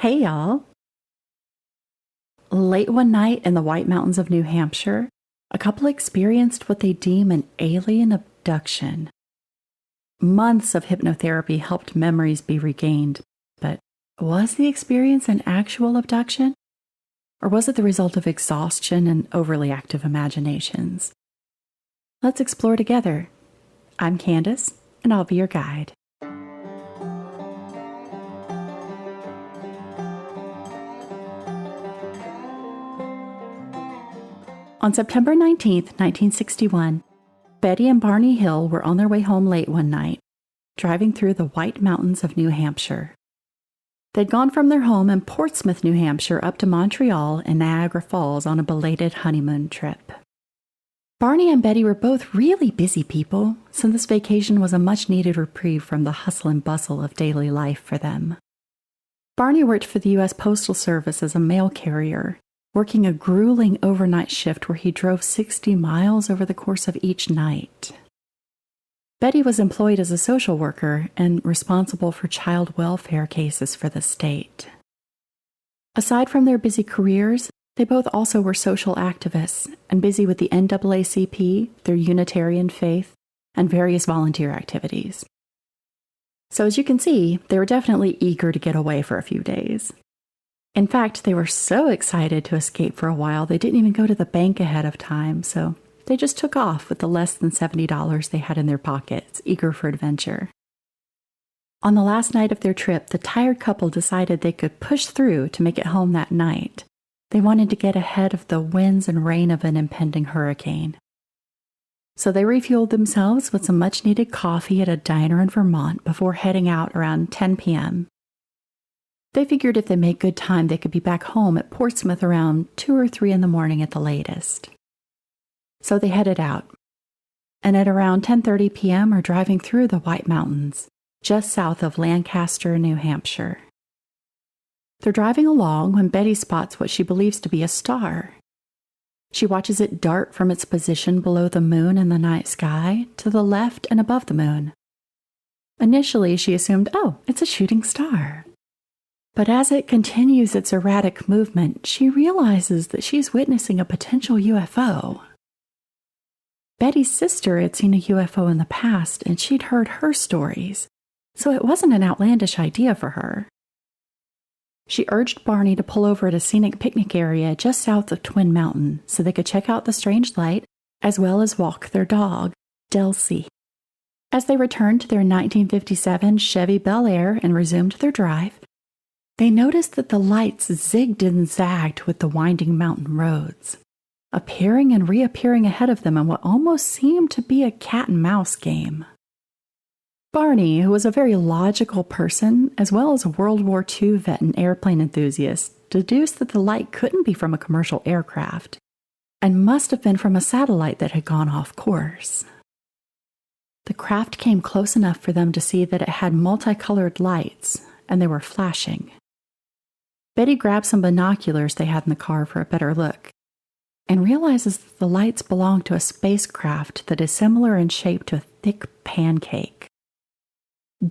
Hey y'all! Late one night in the White Mountains of New Hampshire, a couple experienced what they deem an alien abduction. Months of hypnotherapy helped memories be regained, but was the experience an actual abduction? Or was it the result of exhaustion and overly active imaginations? Let's explore together. I'm Candace, and I'll be your guide. On September 19, 1961, Betty and Barney Hill were on their way home late one night, driving through the White Mountains of New Hampshire. They'd gone from their home in Portsmouth, New Hampshire, up to Montreal and Niagara Falls on a belated honeymoon trip. Barney and Betty were both really busy people, so this vacation was a much-needed reprieve from the hustle and bustle of daily life for them. Barney worked for the U.S. Postal Service as a mail carrier, working a grueling overnight shift where he drove 60 miles over the course of each night. Betty was employed as a social worker and responsible for child welfare cases for the state. Aside from their busy careers, they both also were social activists and busy with the NAACP, their Unitarian faith, and various volunteer activities. So as you can see, they were definitely eager to get away for a few days. In fact, they were so excited to escape for a while, they didn't even go to the bank ahead of time, so they just took off with the less than $70 they had in their pockets, eager for adventure. On the last night of their trip, the tired couple decided they could push through to make it home that night. They wanted to get ahead of the winds and rain of an impending hurricane. So they refueled themselves with some much-needed coffee at a diner in Vermont before heading out around 10 p.m. They figured if they made good time, they could be back home at Portsmouth around 2 or 3 in the morning at the latest. So they headed out, and at around 10:30 p.m. are driving through the White Mountains, just south of Lancaster, New Hampshire. They're driving along when Betty spots what she believes to be a star. She watches it dart from its position below the moon in the night sky to the left and above the moon. Initially, she assumed, oh, it's a shooting star. But as it continues its erratic movement, she realizes that she's witnessing a potential UFO. Betty's sister had seen a UFO in the past, and she'd heard her stories, so it wasn't an outlandish idea for her. She urged Barney to pull over at a scenic picnic area just south of Twin Mountain so they could check out the strange light, as well as walk their dog, Delsey. As they returned to their 1957 Chevy Bel Air and resumed their drive, they noticed that the lights zigged and zagged with the winding mountain roads, appearing and reappearing ahead of them in what almost seemed to be a cat-and-mouse game. Barney, who was a very logical person, as well as a World War II vet and airplane enthusiast, deduced that the light couldn't be from a commercial aircraft, and must have been from a satellite that had gone off course. The craft came close enough for them to see that it had multicolored lights, and they were flashing. Betty grabbed some binoculars they had in the car for a better look, and realizes that the lights belong to a spacecraft that is similar in shape to a thick pancake,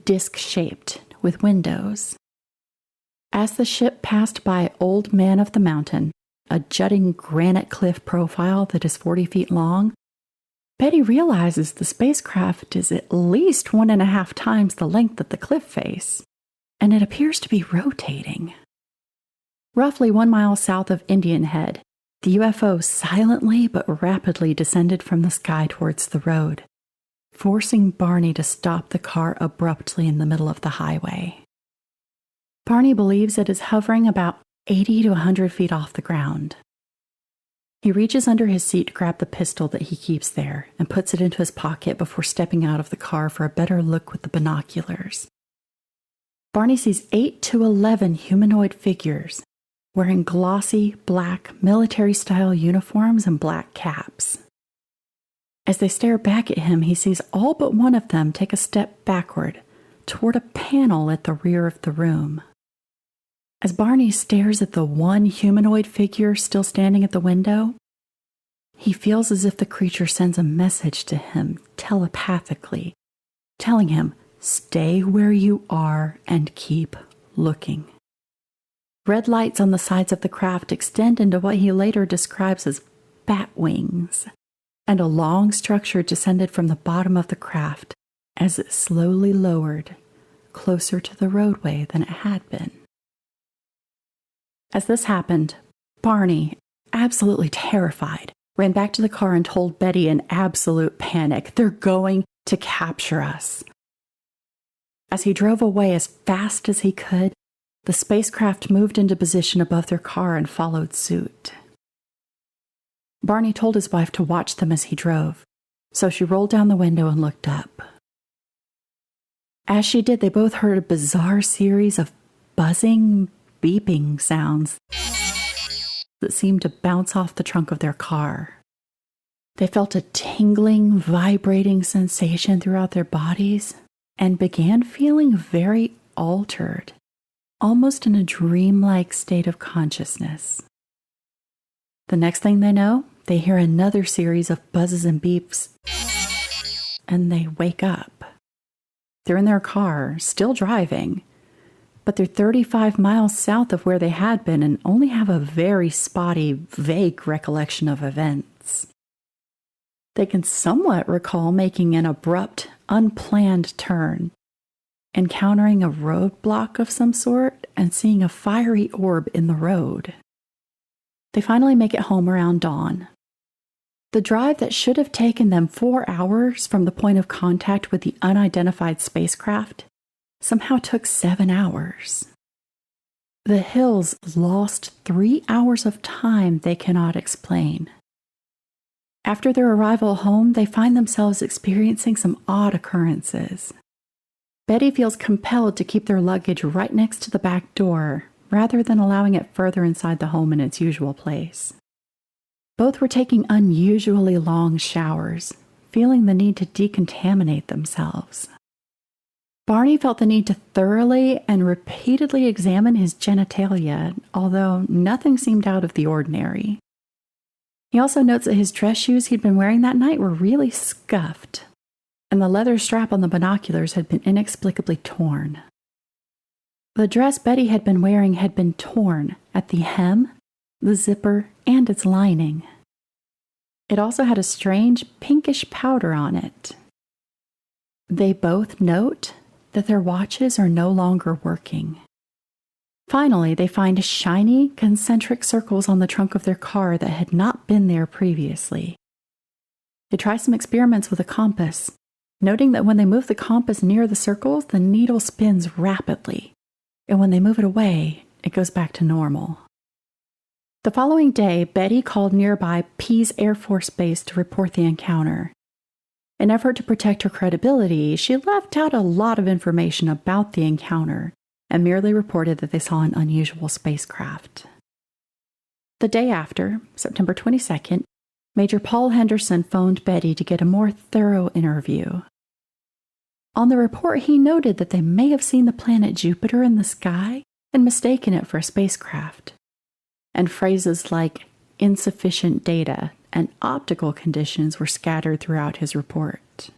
disc-shaped with windows. As the ship passed by Old Man of the Mountain, a jutting granite cliff profile that is 40 feet long, Betty realizes the spacecraft is at least 1.5 times the length of the cliff face, and it appears to be rotating. Roughly 1 mile south of Indian Head, the UFO silently but rapidly descended from the sky towards the road, forcing Barney to stop the car abruptly in the middle of the highway. Barney believes it is hovering about 80 to 100 feet off the ground. He reaches under his seat to grab the pistol that he keeps there and puts it into his pocket before stepping out of the car for a better look with the binoculars. Barney sees 8 to 11 humanoid figures wearing glossy, black, military-style uniforms and black caps. As they stare back at him, he sees all but one of them take a step backward toward a panel at the rear of the room. As Barney stares at the one humanoid figure still standing at the window, he feels as if the creature sends a message to him telepathically, telling him, "Stay where you are and keep looking." Red lights on the sides of the craft extend into what he later describes as bat wings, and a long structure descended from the bottom of the craft as it slowly lowered closer to the roadway than it had been. As this happened, Barney, absolutely terrified, ran back to the car and told Betty in absolute panic, "They're going to capture us." As he drove away as fast as he could, the spacecraft moved into position above their car and followed suit. Barney told his wife to watch them as he drove, so she rolled down the window and looked up. As she did, they both heard a bizarre series of buzzing, beeping sounds that seemed to bounce off the trunk of their car. They felt a tingling, vibrating sensation throughout their bodies and began feeling very altered, almost in a dreamlike state of consciousness. The next thing they know, they hear another series of buzzes and beeps, and they wake up. They're in their car, still driving, but they're 35 miles south of where they had been and only have a very spotty, vague recollection of events. They can somewhat recall making an abrupt, unplanned turn, encountering a roadblock of some sort, and seeing a fiery orb in the road. They finally make it home around dawn. The drive that should have taken them 4 hours from the point of contact with the unidentified spacecraft somehow took 7 hours. The Hills lost 3 hours of time they cannot explain. After their arrival home, they find themselves experiencing some odd occurrences. Betty feels compelled to keep their luggage right next to the back door, rather than allowing it further inside the home in its usual place. Both were taking unusually long showers, feeling the need to decontaminate themselves. Barney felt the need to thoroughly and repeatedly examine his genitalia, although nothing seemed out of the ordinary. He also notes that his dress shoes he'd been wearing that night were really scuffed, and the leather strap on the binoculars had been inexplicably torn. The dress Betty had been wearing had been torn at the hem, the zipper, and its lining. It also had a strange pinkish powder on it. They both note that their watches are no longer working. Finally, they find shiny, concentric circles on the trunk of their car that had not been there previously. They try some experiments with a compass, noting that when they move the compass near the circles, the needle spins rapidly, and when they move it away, it goes back to normal. The following day, Betty called nearby Pease Air Force Base to report the encounter. In an effort to protect her credibility, she left out a lot of information about the encounter and merely reported that they saw an unusual spacecraft. The day after, September 22nd, Major Paul Henderson phoned Betty to get a more thorough interview. On the report, he noted that they may have seen the planet Jupiter in the sky and mistaken it for a spacecraft. And phrases like insufficient data and optical conditions were scattered throughout his report.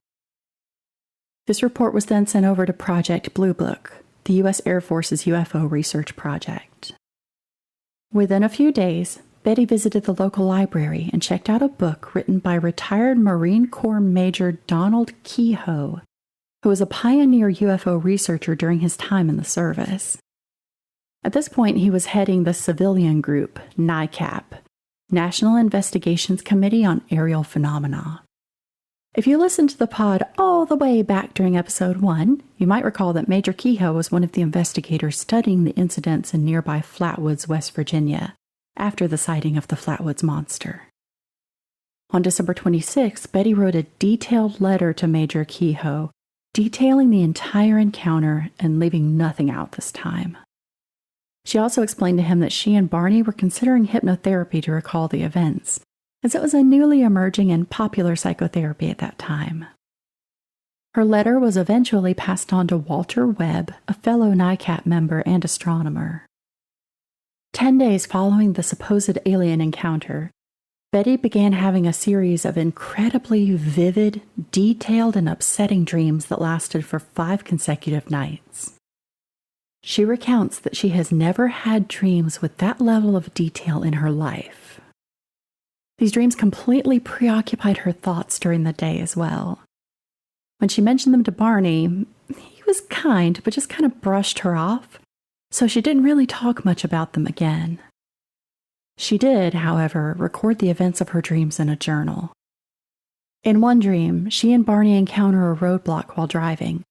This report was then sent over to Project Blue Book, the U.S. Air Force's UFO research project. Within a few days, Betty visited the local library and checked out a book written by retired Marine Corps Major Donald Kehoe, who was a pioneer UFO researcher during his time in the service. At this point, he was heading the civilian group, NICAP, National Investigations Committee on Aerial Phenomena. If you listened to the pod all the way back during episode 1, you might recall that Major Kehoe was one of the investigators studying the incidents in nearby Flatwoods, West Virginia, after the sighting of the Flatwoods Monster. On December 26, Betty wrote a detailed letter to Major Kehoe, detailing the entire encounter and leaving nothing out this time. She also explained to him that she and Barney were considering hypnotherapy to recall the events, as it was a newly emerging and popular psychotherapy at that time. Her letter was eventually passed on to Walter Webb, a fellow NICAP member and astronomer. 10 days following the supposed alien encounter, Betty began having a series of incredibly vivid, detailed, and upsetting dreams that lasted for 5 consecutive nights. She recounts that she has never had dreams with that level of detail in her life. These dreams completely preoccupied her thoughts during the day as well. When she mentioned them to Barney, he was kind, but just kind of brushed her off, so she didn't really talk much about them again. She did, however, record the events of her dreams in a journal. In one dream, she and Barney encounter a roadblock while driving,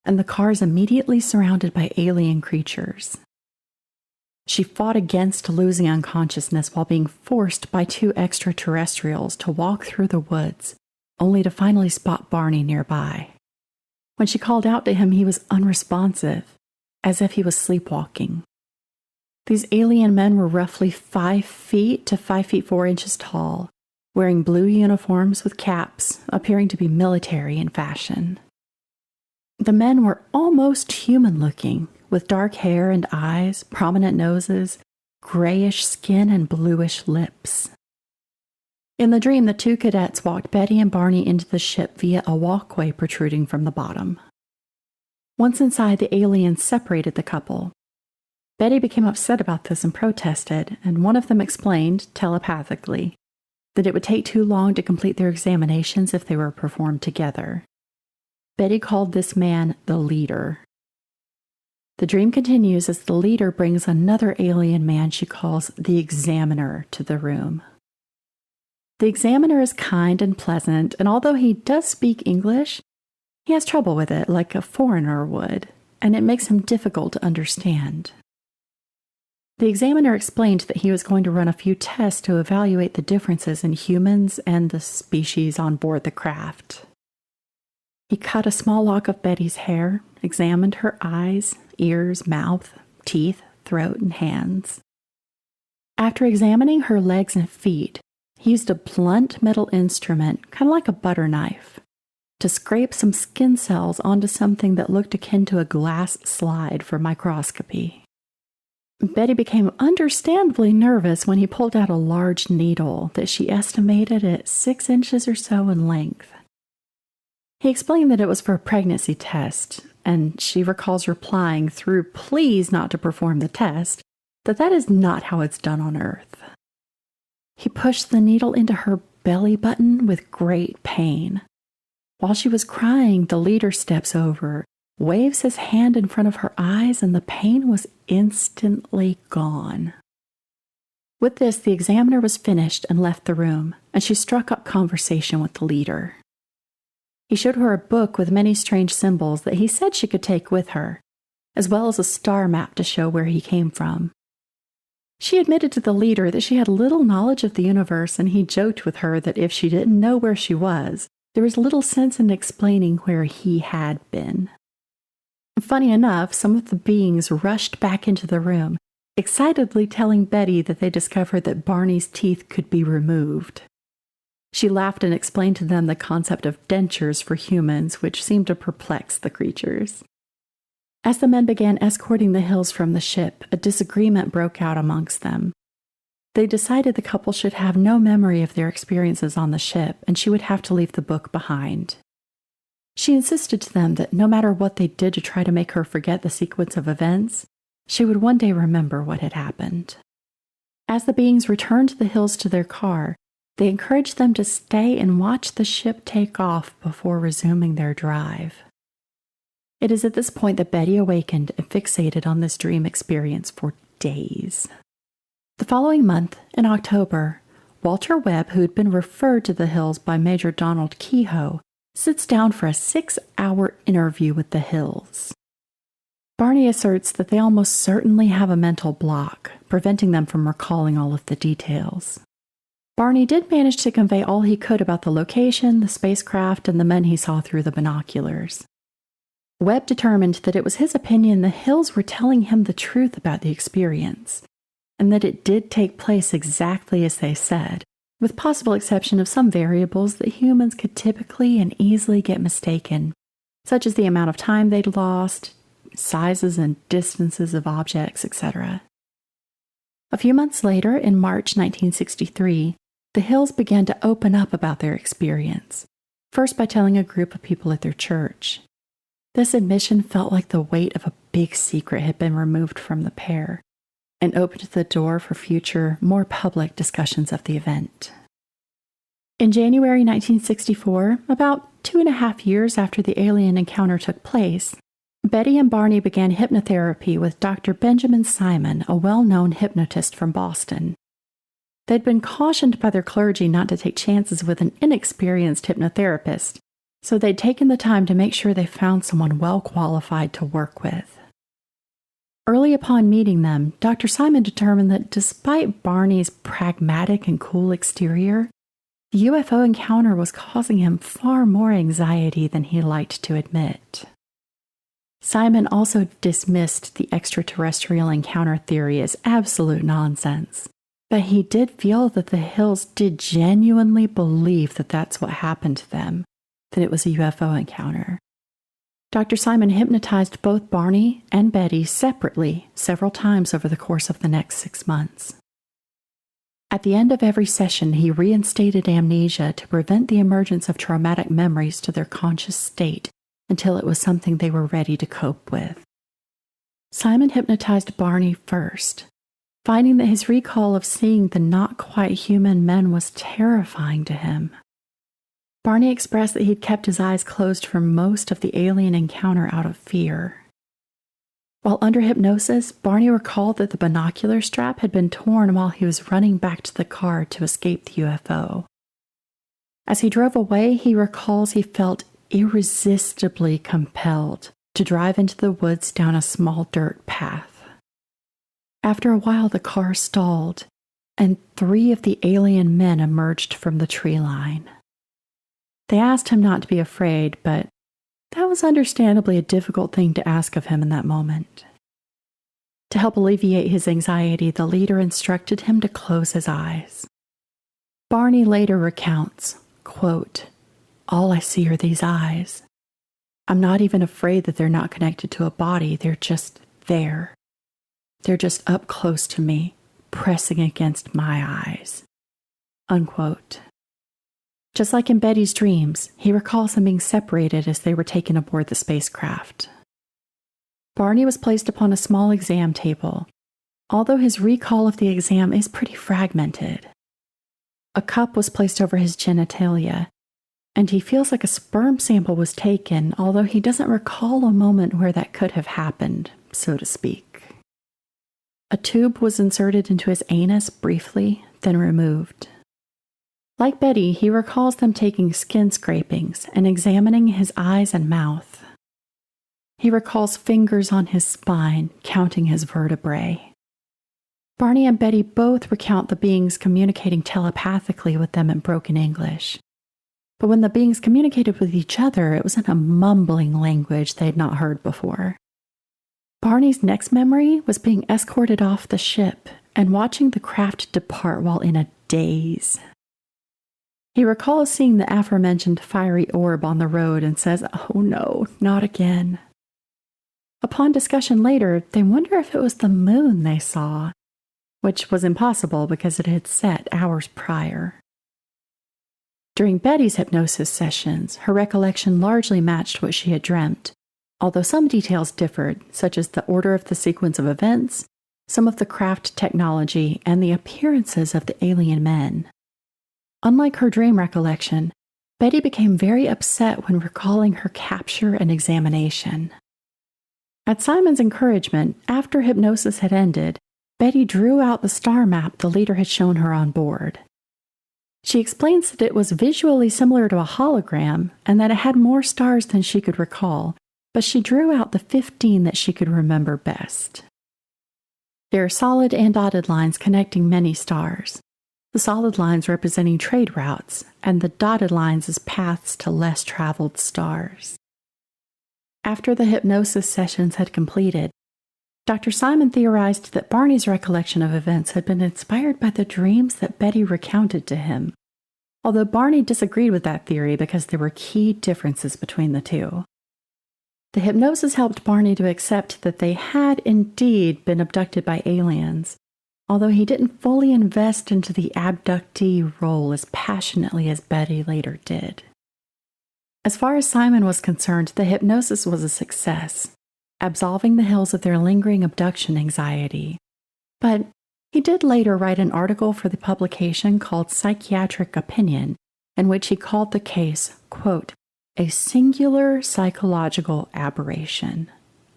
and the car is immediately surrounded by alien creatures. She fought against losing unconsciousness while being forced by two extraterrestrials to walk through the woods, only to finally spot Barney nearby. When she called out to him, he was unresponsive, as if he was sleepwalking. These alien men were roughly 5 feet to 5 feet 4 inches tall, wearing blue uniforms with caps, appearing to be military in fashion. The men were almost human-looking, with dark hair and eyes, prominent noses, grayish skin, and bluish lips. In the dream, the two cadets walked Betty and Barney into the ship via a walkway protruding from the bottom. Once inside, the aliens separated the couple. Betty became upset about this and protested, and one of them explained, telepathically, that it would take too long to complete their examinations if they were performed together. Betty called this man the leader. The dream continues as the leader brings another alien man she calls the examiner to the room. The examiner is kind and pleasant, and although he does speak English, he has trouble with it like a foreigner would, and it makes him difficult to understand. The examiner explained that he was going to run a few tests to evaluate the differences in humans and the species on board the craft. He cut a small lock of Betty's hair, examined her eyes, ears, mouth, teeth, throat, and hands. After examining her legs and feet, he used a blunt metal instrument, kind of like a butter knife, to scrape some skin cells onto something that looked akin to a glass slide for microscopy. Betty became understandably nervous when he pulled out a large needle that she estimated at 6 inches or so in length. He explained that it was for a pregnancy test, and she recalls replying through pleas not to perform the test, that is not how it's done on Earth. He pushed the needle into her belly button with great pain. While she was crying, the leader steps over, waves his hand in front of her eyes, and the pain was instantly gone. With this, the examiner was finished and left the room, and she struck up conversation with the leader. He showed her a book with many strange symbols that he said she could take with her, as well as a star map to show where he came from. She admitted to the leader that she had little knowledge of the universe, and he joked with her that if she didn't know where she was, there was little sense in explaining where he had been. Funny enough, some of the beings rushed back into the room, excitedly telling Betty that they discovered that Barney's teeth could be removed. She laughed and explained to them the concept of dentures for humans, which seemed to perplex the creatures. As the men began escorting the Hills from the ship, a disagreement broke out amongst them. They decided the couple should have no memory of their experiences on the ship, and she would have to leave the book behind. She insisted to them that no matter what they did to try to make her forget the sequence of events, she would one day remember what had happened. As the beings returned the Hills to their car, they encouraged them to stay and watch the ship take off before resuming their drive. It is at this point that Betty awakened and fixated on this dream experience for days. The following month, in October, Walter Webb, who had been referred to the Hills by Major Donald Kehoe, sits down for a 6-hour interview with the Hills. Barney asserts that they almost certainly have a mental block, preventing them from recalling all of the details. Barney did manage to convey all he could about the location, the spacecraft, and the men he saw through the binoculars. Webb determined that it was his opinion the Hills were telling him the truth about the experience, and that it did take place exactly as they said, with possible exception of some variables that humans could typically and easily get mistaken, such as the amount of time they'd lost, sizes and distances of objects, etc. A few months later, in March 1963, the Hills began to open up about their experience, first by telling a group of people at their church. This admission felt like the weight of a big secret had been removed from the pair and opened the door for future, more public discussions of the event. In January 1964, about 2.5 years after the alien encounter took place, Betty and Barney began hypnotherapy with Dr. Benjamin Simon, a well-known hypnotist from Boston. They'd been cautioned by their clergy not to take chances with an inexperienced hypnotherapist, so they'd taken the time to make sure they found someone well qualified to work with. Early upon meeting them, Dr. Simon determined that despite Barney's pragmatic and cool exterior, the UFO encounter was causing him far more anxiety than he liked to admit. Simon also dismissed the extraterrestrial encounter theory as absolute nonsense, but he did feel that the Hills did genuinely believe that that's what happened to them, that it was a UFO encounter. Dr. Simon hypnotized both Barney and Betty separately several times over the course of the next 6 months. At the end of every session, he reinstated amnesia to prevent the emergence of traumatic memories to their conscious state until it was something they were ready to cope with. Simon hypnotized Barney first, finding that his recall of seeing the not-quite-human men was terrifying to him. Barney expressed that he'd kept his eyes closed for most of the alien encounter out of fear. While under hypnosis, Barney recalled that the binocular strap had been torn while he was running back to the car to escape the UFO. As he drove away, he recalls he felt irresistibly compelled to drive into the woods down a small dirt path. After a while, the car stalled, and 3 of the alien men emerged from the tree line. They asked him not to be afraid, but that was understandably a difficult thing to ask of him in that moment. To help alleviate his anxiety, the leader instructed him to close his eyes. Barney later recounts, quote, "All I see are these eyes. I'm not even afraid that they're not connected to a body, they're just there. They're just up close to me, pressing against my eyes." Unquote. Just like in Betty's dreams, he recalls them being separated as they were taken aboard the spacecraft. Barney was placed upon a small exam table, although his recall of the exam is pretty fragmented. A cup was placed over his genitalia, and he feels like a sperm sample was taken, although he doesn't recall a moment where that could have happened, so to speak. A tube was inserted into his anus briefly, then removed. Like Betty, he recalls them taking skin scrapings and examining his eyes and mouth. He recalls fingers on his spine, counting his vertebrae. Barney and Betty both recount the beings communicating telepathically with them in broken English. But when the beings communicated with each other, it was in a mumbling language they had not heard before. Barney's next memory was being escorted off the ship and watching the craft depart while in a daze. He recalls seeing the aforementioned fiery orb on the road and says, "Oh no, not again." Upon discussion later, they wonder if it was the moon they saw, which was impossible because it had set hours prior. During Betty's hypnosis sessions, her recollection largely matched what she had dreamt, although some details differed, such as the order of the sequence of events, some of the craft technology, and the appearances of the alien men. Unlike her dream recollection, Betty became very upset when recalling her capture and examination. At Simon's encouragement, after hypnosis had ended, Betty drew out the star map the leader had shown her on board. She explains that it was visually similar to a hologram and that it had more stars than she could recall, but she drew out the 15 that she could remember best. There are solid and dotted lines connecting many stars. The solid lines representing trade routes, and the dotted lines as paths to less traveled stars. After the hypnosis sessions had completed, Dr. Simon theorized that Barney's recollection of events had been inspired by the dreams that Betty recounted to him, although Barney disagreed with that theory because there were key differences between the two. The hypnosis helped Barney to accept that they had indeed been abducted by aliens, although he didn't fully invest into the abductee role as passionately as Betty later did. As far as Simon was concerned, the hypnosis was a success, absolving the Hills of their lingering abduction anxiety. But he did later write an article for the publication called Psychiatric Opinion, in which he called the case, quote, a singular psychological aberration,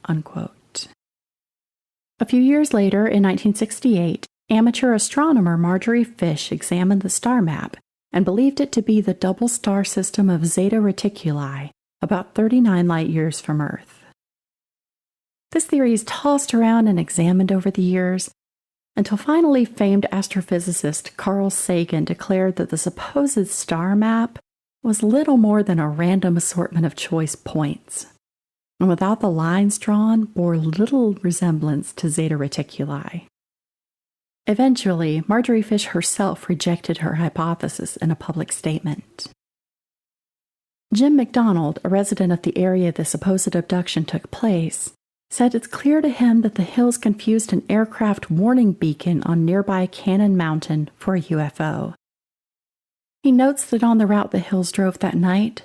unquote. A few years later, in 1968, amateur astronomer Marjorie Fish examined the star map and believed it to be the double star system of Zeta Reticuli, about 39 light-years from Earth. This theory is tossed around and examined over the years, until finally famed astrophysicist Carl Sagan declared that the supposed star map was little more than a random assortment of choice points, and without the lines drawn, bore little resemblance to Zeta Reticuli. Eventually, Marjorie Fish herself rejected her hypothesis in a public statement. Jim McDonald, a resident of the area the supposed abduction took place, said it's clear to him that the Hills confused an aircraft warning beacon on nearby Cannon Mountain for a UFO. He notes that on the route the Hills drove that night,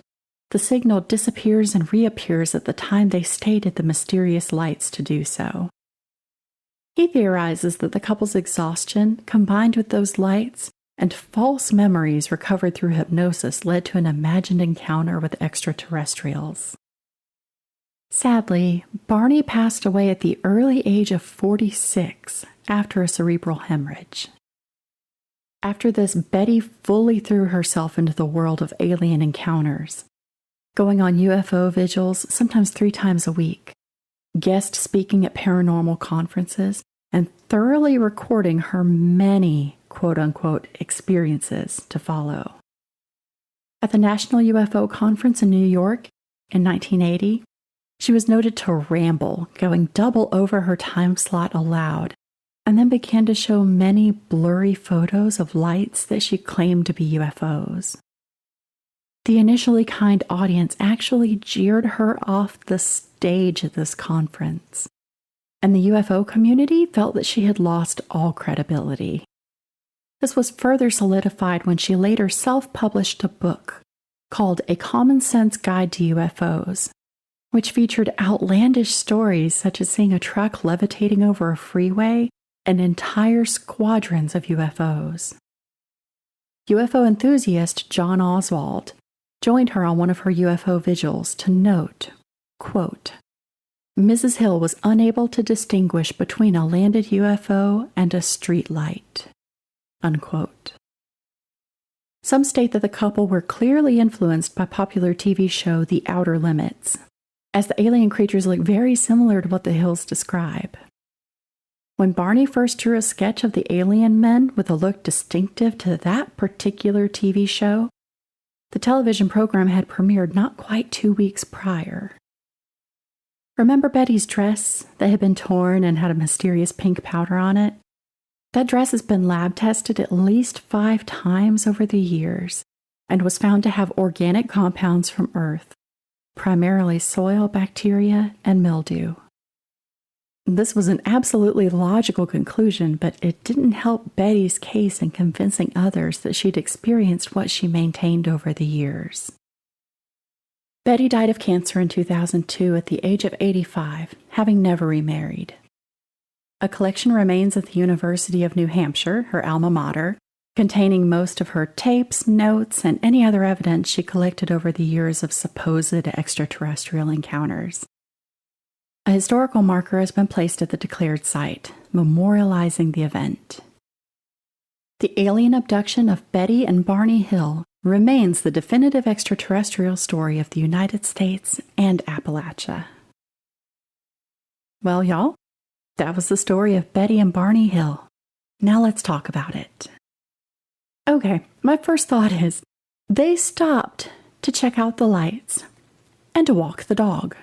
the signal disappears and reappears at the time they stated the mysterious lights to do so. He theorizes that the couple's exhaustion, combined with those lights, and false memories recovered through hypnosis led to an imagined encounter with extraterrestrials. Sadly, Barney passed away at the early age of 46 after a cerebral hemorrhage. After this, Betty fully threw herself into the world of alien encounters, going on UFO vigils sometimes 3 times a week, guest speaking at paranormal conferences, and thoroughly recording her many quote-unquote experiences to follow. At the National UFO Conference in New York in 1980, she was noted to ramble, going double over her time slot allowed, and then began to show many blurry photos of lights that she claimed to be UFOs. The initially kind audience actually jeered her off the stage at this conference, and the UFO community felt that she had lost all credibility. This was further solidified when she later self-published a book called A Common Sense Guide to UFOs, which featured outlandish stories such as seeing a truck levitating over a freeway and entire squadrons of UFOs. UFO enthusiast John Oswald joined her on one of her UFO vigils to note, quote, Mrs. Hill was unable to distinguish between a landed UFO and a street light, unquote. Some state that the couple were clearly influenced by popular TV show The Outer Limits, as the alien creatures look very similar to what the Hills describe. When Barney first drew a sketch of the alien men with a look distinctive to that particular TV show, the television program had premiered not quite 2 weeks prior. Remember Betty's dress that had been torn and had a mysterious pink powder on it? That dress has been lab tested at least 5 times over the years and was found to have organic compounds from Earth, primarily soil bacteria and mildew. This was an absolutely logical conclusion, but it didn't help Betty's case in convincing others that she'd experienced what she maintained over the years. Betty died of cancer in 2002 at the age of 85, having never remarried. A collection remains at the University of New Hampshire, her alma mater, containing most of her tapes, notes, and any other evidence she collected over the years of supposed extraterrestrial encounters. A historical marker has been placed at the declared site, memorializing the event. The alien abduction of Betty and Barney Hill remains the definitive extraterrestrial story of the United States and Appalachia. Well, y'all, that was the story of Betty and Barney Hill. Now let's talk about it. Okay, my first thought is, they stopped to check out the lights and to walk the dog.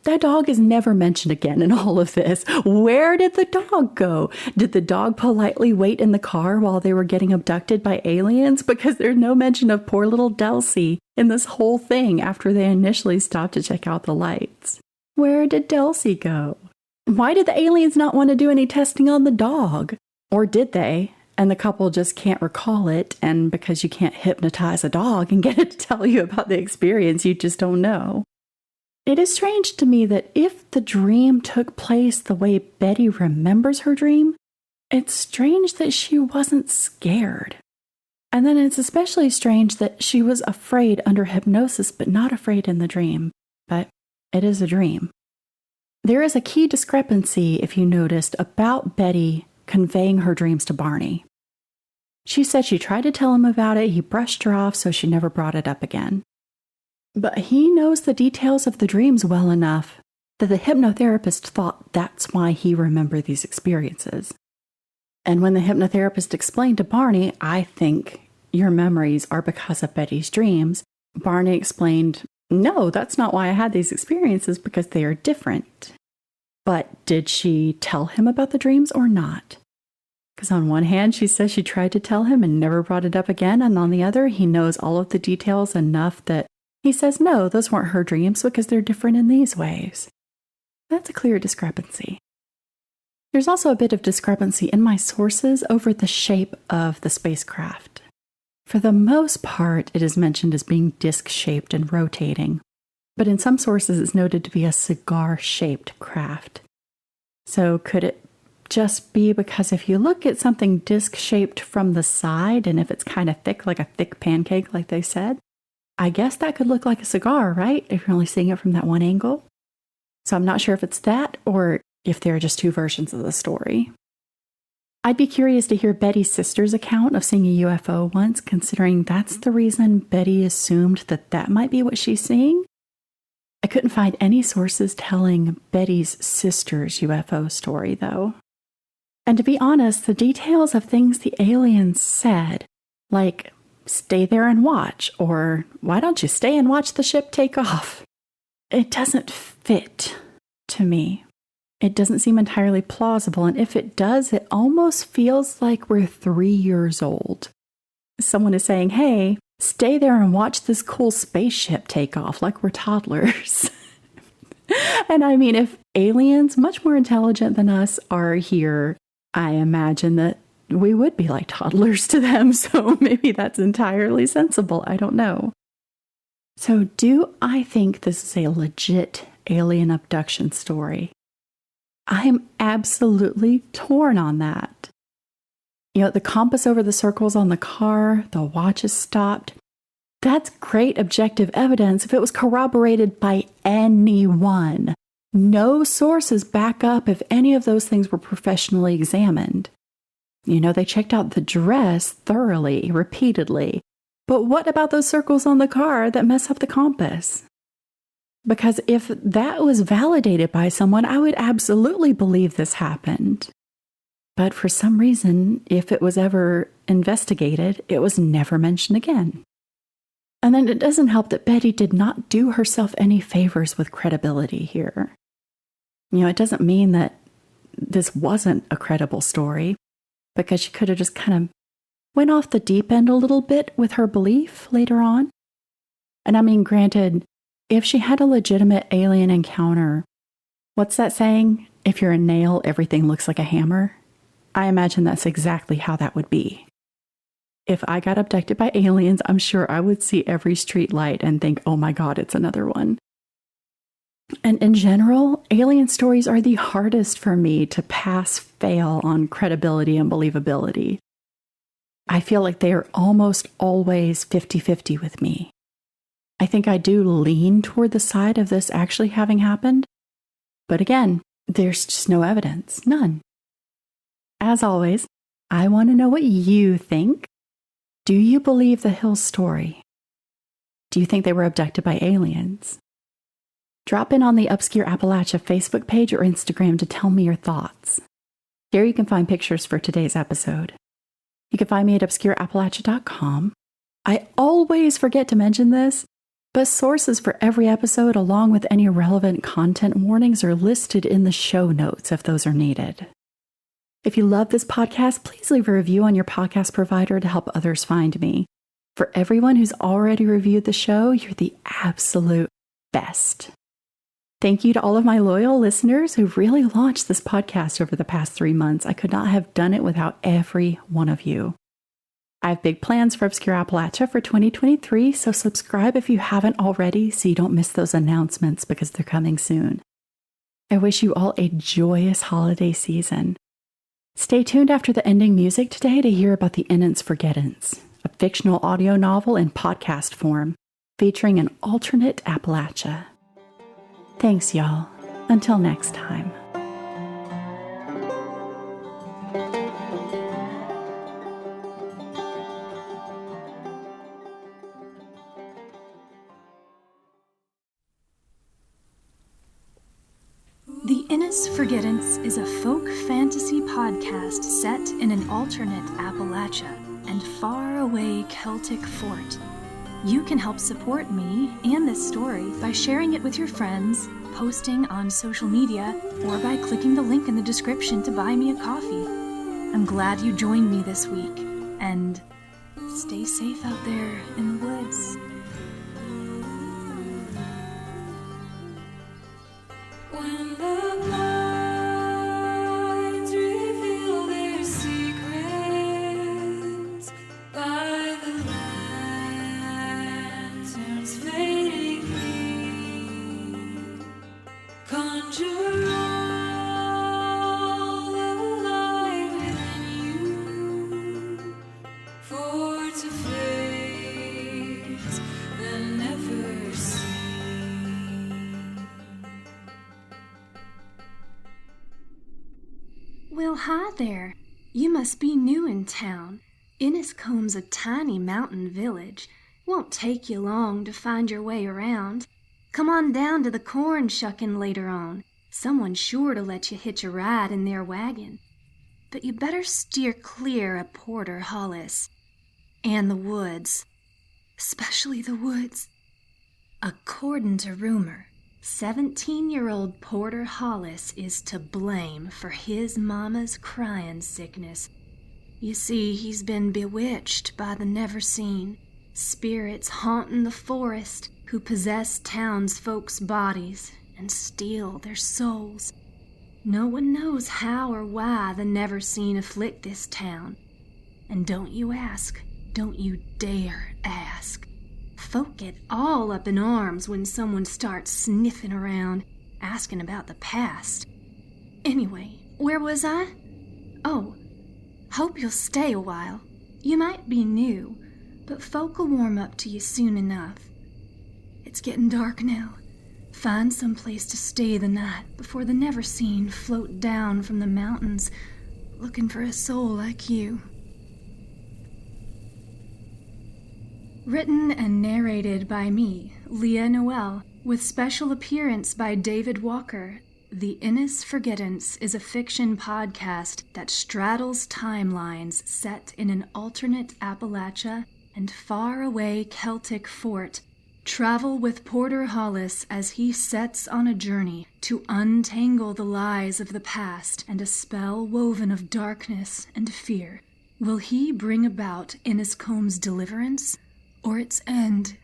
That dog is never mentioned again in all of this. Where did the dog go? Did the dog politely wait in the car while they were getting abducted by aliens? Because there's no mention of poor little Delsey in this whole thing after they initially stopped to check out the lights. Where did Delsey go? Why did the aliens not want to do any testing on the dog? Or did they? and the couple just can't recall it. And because you can't hypnotize a dog and get it to tell you about the experience, you just don't know. It is strange to me that if the dream took place the way Betty remembers her dream, it's strange that she wasn't scared. And then it's especially strange that she was afraid under hypnosis, but not afraid in the dream. But it is a dream. There is a key discrepancy, if you noticed, about Betty conveying her dreams to Barney. She said she tried to tell him about it, he brushed her off, so she never brought it up again. But he knows the details of the dreams well enough that the hypnotherapist thought that's why he remembered these experiences. And when the hypnotherapist explained to Barney, I think your memories are because of Betty's dreams, Barney explained, no, that's not why I had these experiences, because they are different. But did she tell him about the dreams or not? Because on one hand, she says she tried to tell him and never brought it up again. And on the other, he knows all of the details enough that he says, no, those weren't her dreams because they're different in these ways. That's a clear discrepancy. There's also a bit of discrepancy in my sources over the shape of the spacecraft. For the most part, it is mentioned as being disc-shaped and rotating, but in some sources it's noted to be a cigar-shaped craft. So could it just be because if you look at something disc-shaped from the side, and if it's kind of thick, like a thick pancake, like they said, I guess that could look like a cigar, right? If you're only seeing it from that one angle. So I'm not sure if it's that or if there are just two versions of the story. I'd be curious to hear Betty's sister's account of seeing a UFO once, considering that's the reason Betty assumed that that might be what she's seeing. I couldn't find any sources telling Betty's sister's UFO story, though. And to be honest, the details of things the aliens said, like, stay there and watch, or why don't you stay and watch the ship take off? It doesn't fit to me. It doesn't seem entirely plausible, and if it does, it almost feels like we're 3 years old. Someone is saying, hey, stay there and watch this cool spaceship take off, like we're toddlers. And I mean, if aliens, much more intelligent than us, are here, I imagine that we would be like toddlers to them, so maybe that's entirely sensible. I don't know. So do I think this is a legit alien abduction story? I'm absolutely torn on that. You know, the compass over the circles on the car, the watch is stopped. That's great objective evidence if it was corroborated by anyone. No sources back up if any of those things were professionally examined. You know, they checked out the dress thoroughly, repeatedly. But what about those circles on the car that mess up the compass? Because if that was validated by someone, I would absolutely believe this happened. But for some reason, if it was ever investigated, it was never mentioned again. And then it doesn't help that Betty did not do herself any favors with credibility here. You know, it doesn't mean that this wasn't a credible story, because she could have just kind of went off the deep end a little bit with her belief later on. And I mean, granted, if she had a legitimate alien encounter, what's that saying? If you're a nail, everything looks like a hammer. I imagine that's exactly how that would be. If I got abducted by aliens, I'm sure I would see every street light and think, oh my God, it's another one. And in general, alien stories are the hardest for me to pass-fail on credibility and believability. I feel like they are almost always 50-50 with me. I think I do lean toward the side of this actually having happened. But again, there's just no evidence. None. As always, I want to know what you think. Do you believe the Hill story? Do you think they were abducted by aliens? Drop in on the Obscure Appalachia Facebook page or Instagram to tell me your thoughts. Here you can find pictures for today's episode. You can find me at obscureappalachia.com. I always forget to mention this, but sources for every episode, along with any relevant content warnings, are listed in the show notes if those are needed. If you love this podcast, please leave a review on your podcast provider to help others find me. For everyone who's already reviewed the show, you're the absolute best. Thank you to all of my loyal listeners who really launched this podcast over the past 3 months. I could not have done it without every one of you. I have big plans for Obscure Appalachia for 2023, so subscribe if you haven't already so you don't miss those announcements because they're coming soon. I wish you all a joyous holiday season. Stay tuned after the ending music today to hear about The Innocents Forgettants, a fictional audio novel in podcast form featuring an alternate Appalachia. Thanks, y'all. Until next time. The Innocents Forgettants is a folk fantasy podcast set in an alternate Appalachia and faraway Celtic fort. You can help support me and this story by sharing it with your friends, posting on social media, or by clicking the link in the description to buy me a coffee. I'm glad you joined me this week, and stay safe out there in the woods. When the blinds reveal their secrets by the lantern's fading gleam, conjure all the light within you for to face the never seen. Well, hi there. You must be new in town. Inniscombe's a tiny mountain village. Won't take you long to find your way around. Come on down to the corn shucking later on. Someone's sure to let you hitch a ride in their wagon. But you better steer clear of Porter Hollis. And the woods. Especially the woods. According to rumor, 17-year-old Porter Hollis is to blame for his mama's crying sickness. You see, he's been bewitched by the never-seen, spirits haunting the forest who possess townsfolk's bodies and steal their souls. No one knows how or why the never-seen afflict this town. And don't you ask, don't you dare ask. Folk get all up in arms when someone starts sniffing around, asking about the past. Anyway, where was I? Oh, hope you'll stay a while. You might be new, but folk will warm up to you soon enough. It's getting dark now. Find some place to stay the night before the never-seen float down from the mountains looking for a soul like you. Written and narrated by me, Leah Noel, with special appearance by David Walker. The Innocents Forgettants is a fiction podcast that straddles timelines set in an alternate Appalachia and faraway Celtic fort. Travel with Porter Hollis as he sets on a journey to untangle the lies of the past and a spell woven of darkness and fear. Will he bring about Inniscombe's deliverance or its end?